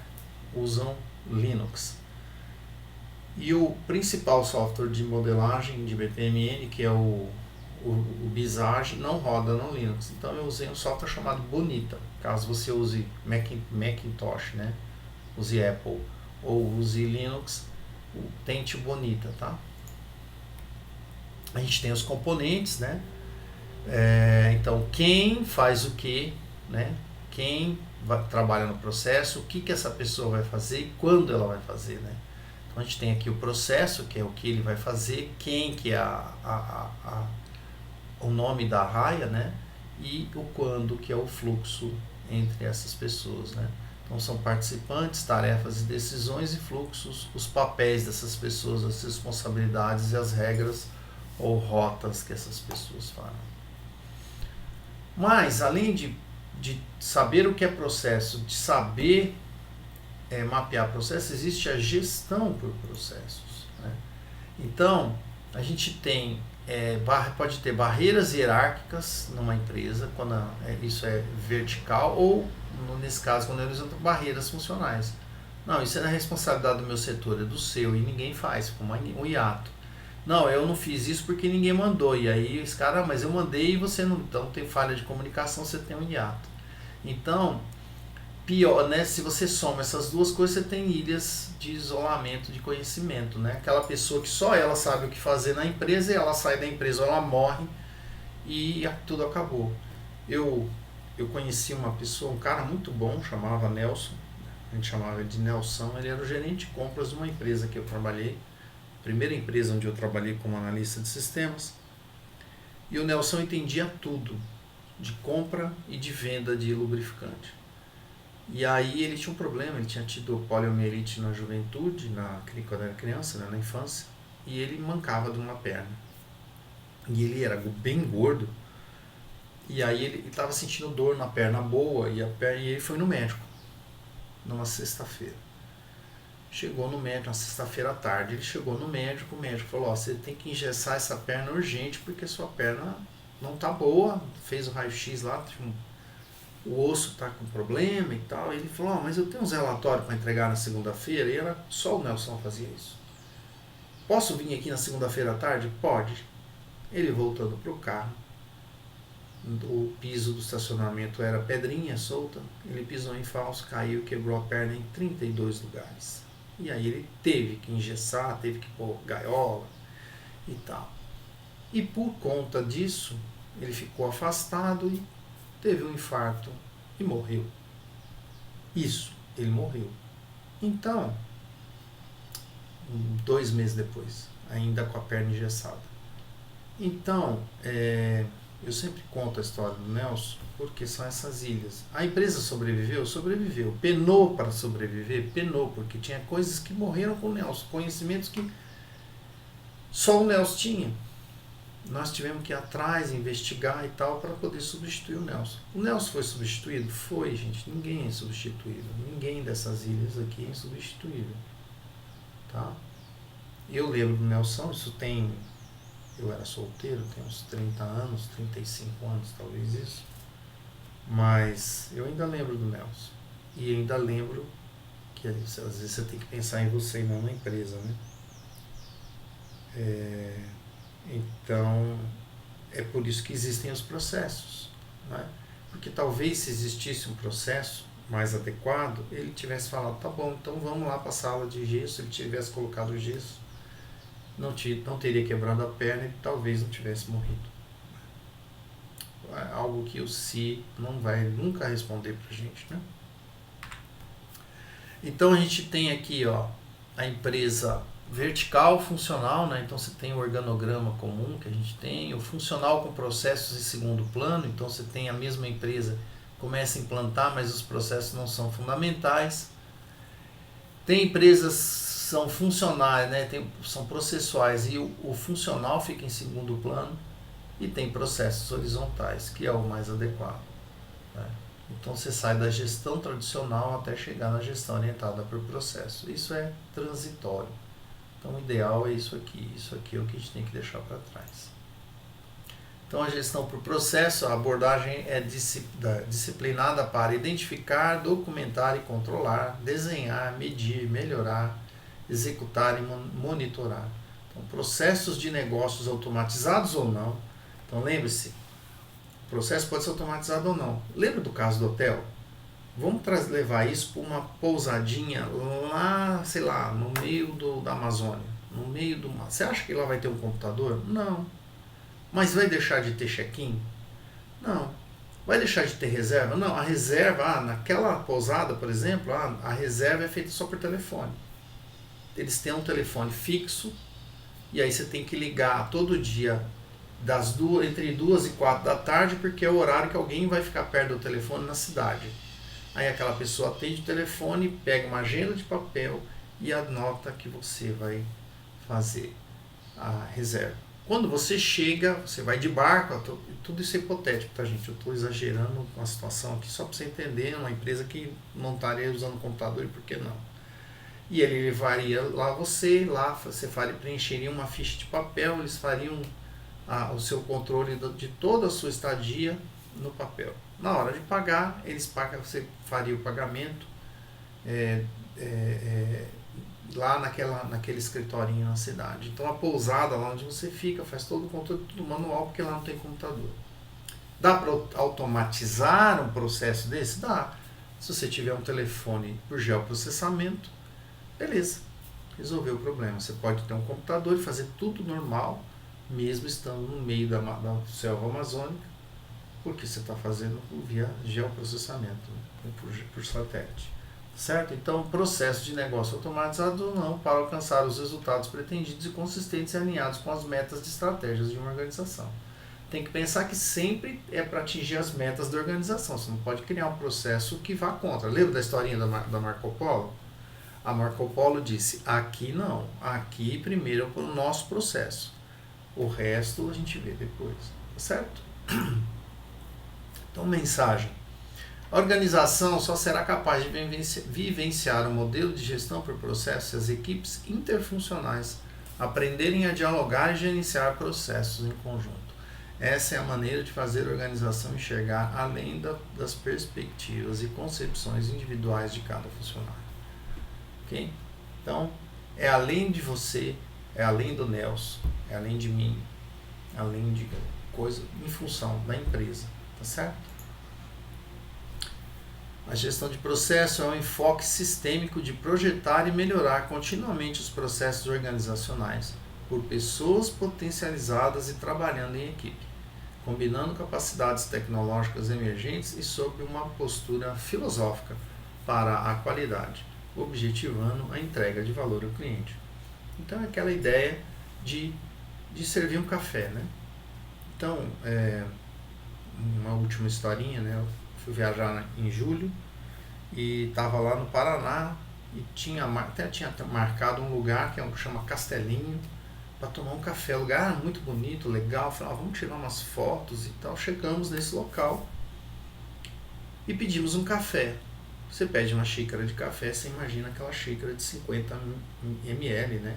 usam Linux. E o principal software de modelagem de BPMN, que é o Visage, não roda no Linux. Então eu usei um software chamado Bonita. Caso você use Macintosh, né, use Apple ou use Linux, tente o Bonita, tá? A gente tem os componentes, né? Então, quem faz o que, né? Quem trabalha no processo, o que essa pessoa vai fazer e quando ela vai fazer, né? Então, a gente tem aqui o processo, que é o que ele vai fazer, quem que é o nome da raia, né? E o quando, que é o fluxo entre essas pessoas, né? Então são participantes, tarefas e decisões, e fluxos, os papéis dessas pessoas, as responsabilidades e as regras ou rotas que essas pessoas fazem. Mas, além de saber o que é processo, de saber mapear processo, existe a gestão por processos, né? Então, a gente tem, pode ter barreiras hierárquicas numa empresa, quando isso é vertical, ou nesse caso, quando eles usam barreiras funcionais. Não, isso é da responsabilidade do meu setor, é do seu, e ninguém faz, como um hiato. Não, eu não fiz isso porque ninguém mandou, e aí esse cara, mas eu mandei e você não, então tem falha de comunicação, você tem um hiato. Então, pior, né, se você soma essas duas coisas, você tem ilhas de isolamento de conhecimento, né? Aquela pessoa que só ela sabe o que fazer na empresa, e ela sai da empresa, ela morre e tudo acabou. Eu conheci uma pessoa, um cara muito bom, chamava Nelson, a gente chamava de Nelson, ele era o gerente de compras de uma empresa que eu trabalhei, primeira empresa onde eu trabalhei como analista de sistemas, e o Nelson entendia tudo, de compra e de venda de lubrificante. E aí ele tinha um problema, ele tinha tido poliomielite na juventude, quando era criança, né, na infância, e ele mancava de uma perna. E ele era bem gordo, e aí ele estava sentindo dor na perna boa, e ele foi no médico, numa sexta-feira. Chegou no médico, na sexta-feira à tarde, ele chegou no médico, o médico falou, você tem que engessar essa perna urgente, porque sua perna não tá boa, fez o raio-x lá, o osso está com problema e tal. E ele falou, mas eu tenho uns relatórios para entregar na segunda-feira, e era só o Nelson fazia isso. Posso vir aqui na segunda-feira à tarde? Pode. Ele voltando para o carro, o piso do estacionamento era pedrinha solta, ele pisou em falso, caiu, quebrou a perna em 32 lugares. E aí ele teve que engessar, teve que pôr gaiola e tal. E por conta disso, ele ficou afastado e teve um infarto e morreu. Isso, ele morreu. Então, 2 meses depois, ainda com a perna engessada. Então, eu sempre conto a história do Nelson, porque são essas ilhas. A empresa sobreviveu? Sobreviveu. Penou para sobreviver? Penou, porque tinha coisas que morreram com o Nelson, conhecimentos que só o Nelson tinha. Nós tivemos que ir atrás, investigar e tal, para poder substituir o Nelson. O Nelson foi substituído? Foi, gente. Ninguém é substituível. Ninguém dessas ilhas aqui é insubstituível. Tá? Eu lembro do Nelson, eu era solteiro, tenho uns 30 anos, 35 anos, talvez isso. Mas eu ainda lembro do Nelson. E ainda lembro que às vezes você tem que pensar em você e não na empresa, né? Então, é por isso que existem os processos, né? Porque talvez se existisse um processo mais adequado, ele tivesse falado, tá bom, então vamos lá para a sala de gesso, ele tivesse colocado o gesso, não teria quebrado a perna e talvez não tivesse morrido. É algo que o Si não vai nunca responder pra gente, né? Então a gente tem aqui, ó, a empresa vertical, funcional, né? Então você tem o organograma comum que a gente tem, o funcional com processos em segundo plano, então você tem a mesma empresa, começa a implantar, mas os processos não são fundamentais. Tem empresas que são funcionais, né? São processuais e o funcional fica em segundo plano, e tem processos horizontais, que é o mais adequado, né? Então você sai da gestão tradicional até chegar na gestão orientada por processo. Isso é transitório. Então o ideal é isso aqui é o que a gente tem que deixar para trás. Então a gestão por processo, a abordagem é disciplinada para identificar, documentar e controlar, desenhar, medir, melhorar, executar e monitorar. Então, processos de negócios automatizados ou não. Então lembre-se, o processo pode ser automatizado ou não. Lembra do caso do hotel? Vamos levar isso para uma pousadinha lá, sei lá, no meio da Amazônia. No meio do mar. Você acha que lá vai ter um computador? Não. Mas vai deixar de ter check-in? Não. Vai deixar de ter reserva? Não. A reserva, naquela pousada, por exemplo, a reserva é feita só por telefone. Eles têm um telefone fixo e aí você tem que ligar todo dia entre 2 e 4 da tarde, porque é o horário que alguém vai ficar perto do telefone na cidade. Aí aquela pessoa atende o telefone, pega uma agenda de papel e anota que você vai fazer a reserva. Quando você chega, você vai de barco, tudo isso é hipotético, tá, gente? Eu estou exagerando com a situação aqui só para você entender, uma empresa que não estaria usando computador e por que não. E ele levaria lá você preencheria uma ficha de papel, eles fariam o seu controle de toda a sua estadia no papel. Na hora de pagar, você faria o pagamento lá naquele escritorinho na cidade. Então a pousada lá onde você fica faz todo o controle, tudo manual, porque lá não tem computador. Dá para automatizar um processo desse? Dá. Se você tiver um telefone por geoprocessamento, beleza, resolveu o problema. Você pode ter um computador e fazer tudo normal, mesmo estando no meio da selva amazônica, porque você está fazendo via geoprocessamento, né, por satélite. Certo? Então, processo de negócio automatizado ou não para alcançar os resultados pretendidos e consistentes e alinhados com as metas de estratégias de uma organização. Tem que pensar que sempre é para atingir as metas da organização. Você não pode criar um processo que vá contra. Lembra da historinha da Marco Polo? A Marco Polo disse, aqui não, aqui primeiro é o nosso processo. O resto a gente vê depois. Tá certo? Então, mensagem. A organização só será capaz de vivenciar o modelo de gestão por processos se as equipes interfuncionais aprenderem a dialogar e gerenciar processos em conjunto. Essa é a maneira de fazer a organização enxergar além das perspectivas e concepções individuais de cada funcionário. Ok? Então, é além de você, é além do Nelson, é além de mim, além de coisa em função da empresa, tá certo? A gestão de processo é um enfoque sistêmico de projetar e melhorar continuamente os processos organizacionais por pessoas potencializadas e trabalhando em equipe, combinando capacidades tecnológicas emergentes e sob uma postura filosófica para a qualidade, objetivando a entrega de valor ao cliente. Então é aquela ideia de servir um café, né? Então, uma última historinha, né? Eu fui viajar em julho e estava lá no Paraná e até tinha marcado um lugar que chama Castelinho para tomar um café. O lugar era muito bonito, legal. Falei, vamos tirar umas fotos e tal. Chegamos nesse local e pedimos um café. Você pede uma xícara de café, você imagina aquela xícara de 50 ml, né?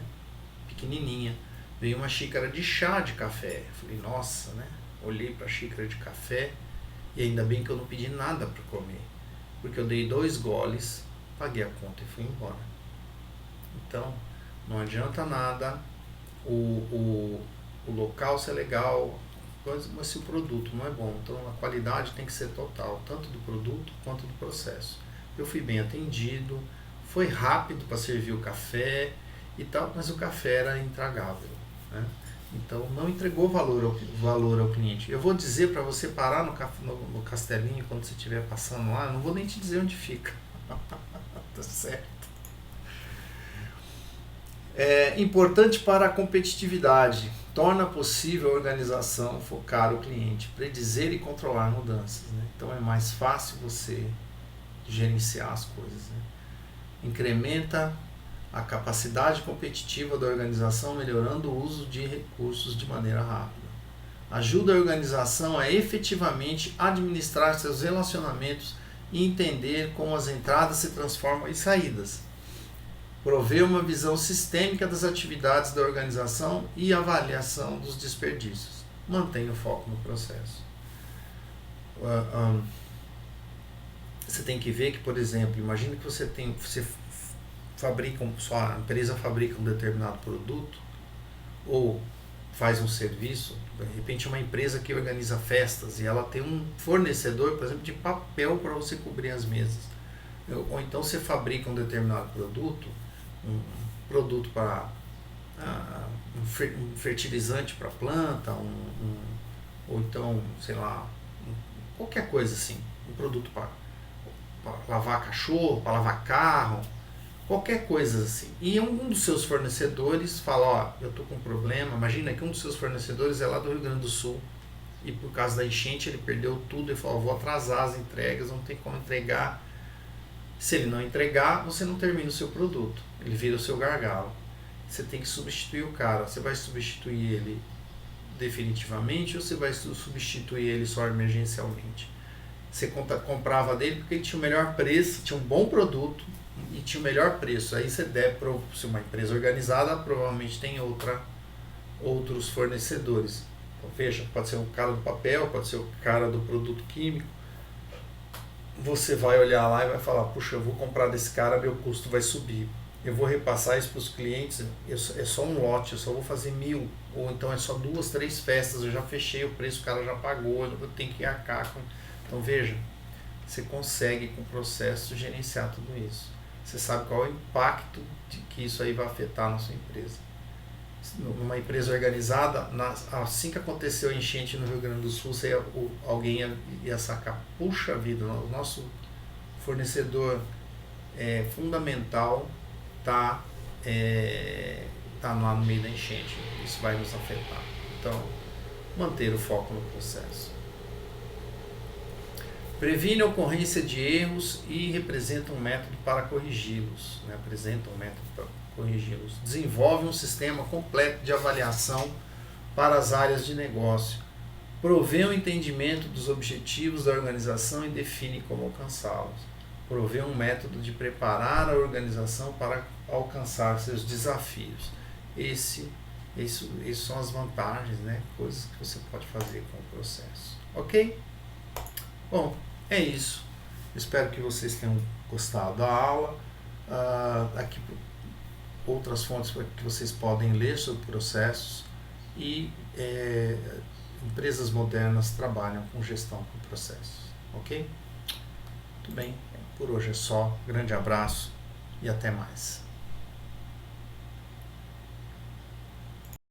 Pequenininha. Veio uma xícara de chá de café. Falei, nossa, né? Olhei para a xícara de café e ainda bem que eu não pedi nada para comer, porque eu dei 2 goles, paguei a conta e fui embora. Então, não adianta nada o local ser legal, mas se o produto não é bom. Então, a qualidade tem que ser total, tanto do produto quanto do processo. Eu fui bem atendido, foi rápido para servir o café e tal, mas o café era intragável, né? Então não entregou valor ao cliente. Eu vou dizer para você parar no Castelinho quando você estiver passando lá, não vou nem te dizer onde fica. Tá certo? É importante para a competitividade. Torna possível a organização focar o cliente, predizer e controlar mudanças, né? Então é mais fácil você gerenciar as coisas, né? Incrementa a capacidade competitiva da organização, melhorando o uso de recursos de maneira rápida. Ajuda a organização a efetivamente administrar seus relacionamentos e entender como as entradas se transformam em saídas. Provê uma visão sistêmica das atividades da organização e avaliação dos desperdícios. Mantém o foco no processo. Você tem que ver que, por exemplo, imagina que você sua empresa fabrica um determinado produto ou faz um serviço. De repente uma empresa que organiza festas e ela tem um fornecedor, por exemplo, de papel para você cobrir as mesas. Ou então você fabrica um determinado produto, um produto para um fertilizante para planta, ou então, sei lá, qualquer coisa assim, um produto para lavar cachorro, para lavar carro, qualquer coisa assim. E um dos seus fornecedores fala, eu tô com um problema. Imagina que um dos seus fornecedores é lá do Rio Grande do Sul e por causa da enchente ele perdeu tudo e falou, vou atrasar as entregas, não tem como entregar. Se ele não entregar, você não termina o seu produto, ele vira o seu gargalo. Você tem que substituir o cara. Você vai substituir ele definitivamente ou você vai substituir ele só emergencialmente? Você comprava dele porque ele tinha o melhor preço, tinha um bom produto e tinha o melhor preço. Aí você se uma empresa organizada, provavelmente tem outros fornecedores. Então, veja, pode ser o cara do papel, pode ser o cara do produto químico. Você vai olhar lá e vai falar, puxa, eu vou comprar desse cara, meu custo vai subir. Eu vou repassar isso para os clientes, é só um lote, eu só vou fazer 1000, ou então é só 2, 3 festas, eu já fechei o preço, o cara já pagou, eu tenho que arcar com... Então veja, você consegue com o processo gerenciar tudo isso. Você sabe qual é o impacto que isso aí vai afetar na sua empresa. Numa empresa organizada, assim que aconteceu a enchente no Rio Grande do Sul, alguém ia sacar, puxa vida, o nosso fornecedor fundamental está lá no meio da enchente, isso vai nos afetar. Então, manter o foco no processo. Previne a ocorrência de erros e representa um método para corrigi-los. Né? Desenvolve um sistema completo de avaliação para as áreas de negócio. Provê o entendimento dos objetivos da organização e define como alcançá-los. Provê um método de preparar a organização para alcançar seus desafios. Essas são as vantagens, né? Coisas que você pode fazer com o processo. Ok? Bom, é isso. Espero que vocês tenham gostado da aula. Aqui outras fontes que vocês podem ler sobre processos e empresas modernas trabalham com gestão por processos, ok? Muito bem, por hoje é só, grande abraço e até mais.